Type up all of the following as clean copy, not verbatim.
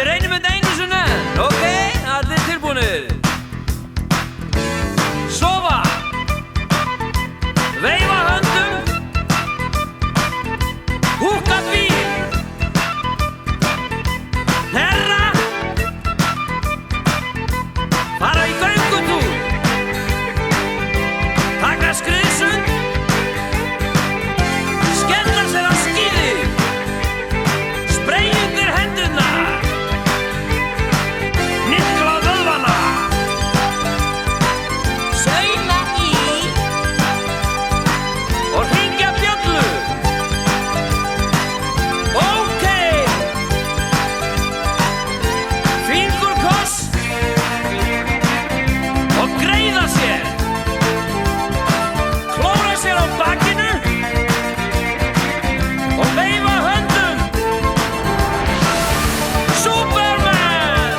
við reynum þetta einu sinni enn, ok? Allir tilbúnir. Sofa. Veifa höndum. Húkka bíl. Herra. Fara í göngutúr. Taka skriðsund. Skella sér á skíði. Sprey undir hendurnar. Nikla vöðvana. Sauma í. Og hringja bjöllu. Ok. Fingurkoss. Og greiða sér. Klóra sér á bakinu. Og veifa höndum. Superman!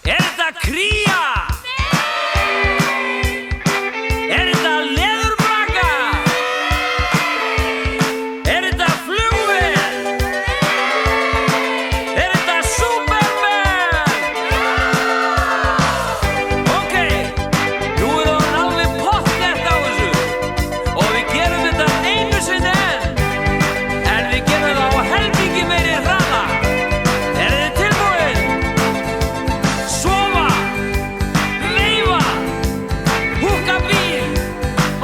Er þetta kría? Er þetta leðurbraka? Er þetta flugvél? Er þetta Superman? Ok, nú er hann alveg pottþétt á þessu og við gerum þetta einu sinni enn, en við gerum það á helmingi meiri hraða. Eruð þið tilbúin? Sofa, veifa, húkka bíl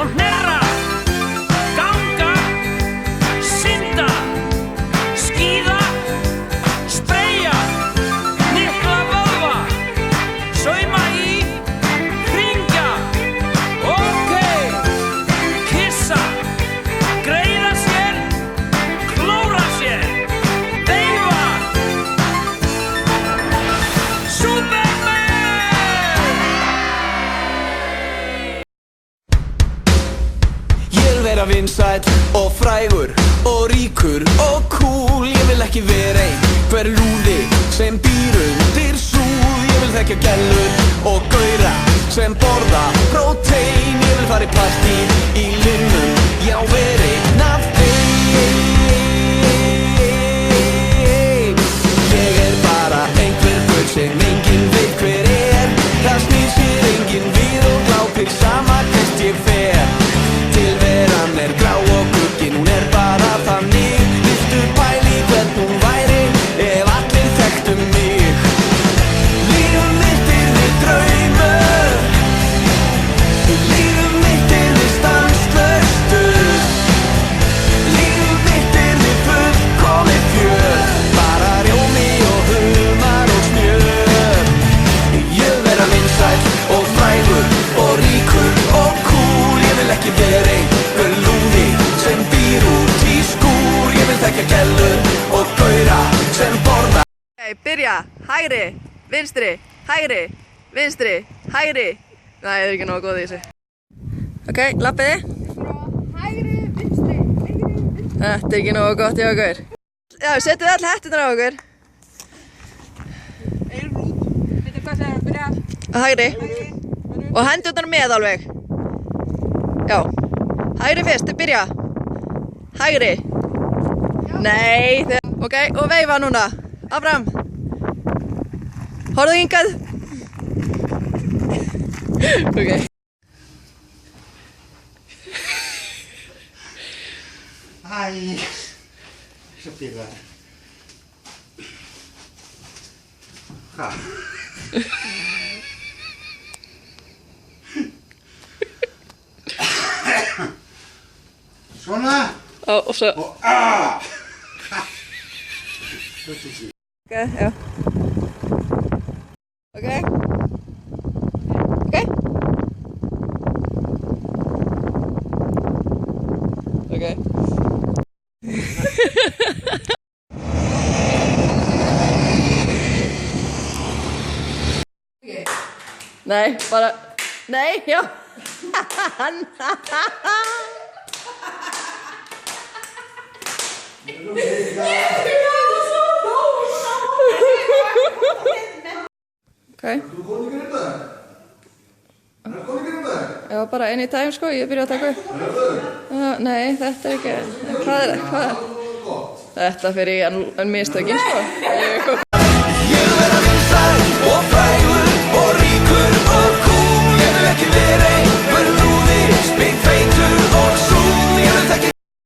og hnerra, ganga, synda, skíða, spreyja, nikla vöðva, sauma í, hringja, ok, kissa, greiða sér, klóra sér, veifa, Superman! Ég vil vera vinsæll og frægur og ríkur og cool. Ég vil ekki vera einhver lúði sem býr undir súð. Ég vil þekkja gellur og gaura sem borða prótein. Ég vil fara í partí í linnum, já vera einn af þeim. Ég er bara einhver gaur sem enginn veit hver er. Það snýr sér enginn við og glápir sama hvert ég fer. Tilveran er grá og glugginn, hún er bara þannig. Viltu pæli hvern hún væri ef allir þekktu mig? Lífum mitt yrði draumur. Lífum mitt yrði stanslaust stuð. Lífum mitt yrði fullkomið fjör. Bara rjómi og humar og smjör. Ég vil vera vinsæll og frægur og ríkur og cool. Ég vil ekki vera einhver lúði sem býr út í skúr. Ég vil þekkja gellur og gaura sem borða. Ok, byrja. Hægri, vinstri, hægri, vinstri, hægri. Nei, ég er ekki nógu góð í þessu. Ok, lappiði. Hægri, vinstri, hægri, vinstri. Þetta er ekki nógu gott hjá okkur. Já, setjum all hetturnar á okkur. Veitu hvað segir, byrja. Hægri. Og hendurnar með alveg. Já. Hægri fyrst, byrja. Hægri. Nei, ok, og veifa núna. Áfram. Horfðu hingað. Ok. Æ, svo pyrraður. Hvað? Svona Og svo. og Ok, já. Ok. Ok. Ok. Nei, bara... Nei, já. Ok. Þú komið ekki þetta? Það komið ekki þetta? Já, bara anytime sko, ég byrja að taka upp. Nei, þetta er ekki... Hvað er það? Hvað er það? Þetta fyrir en mistökin, sko. Jú.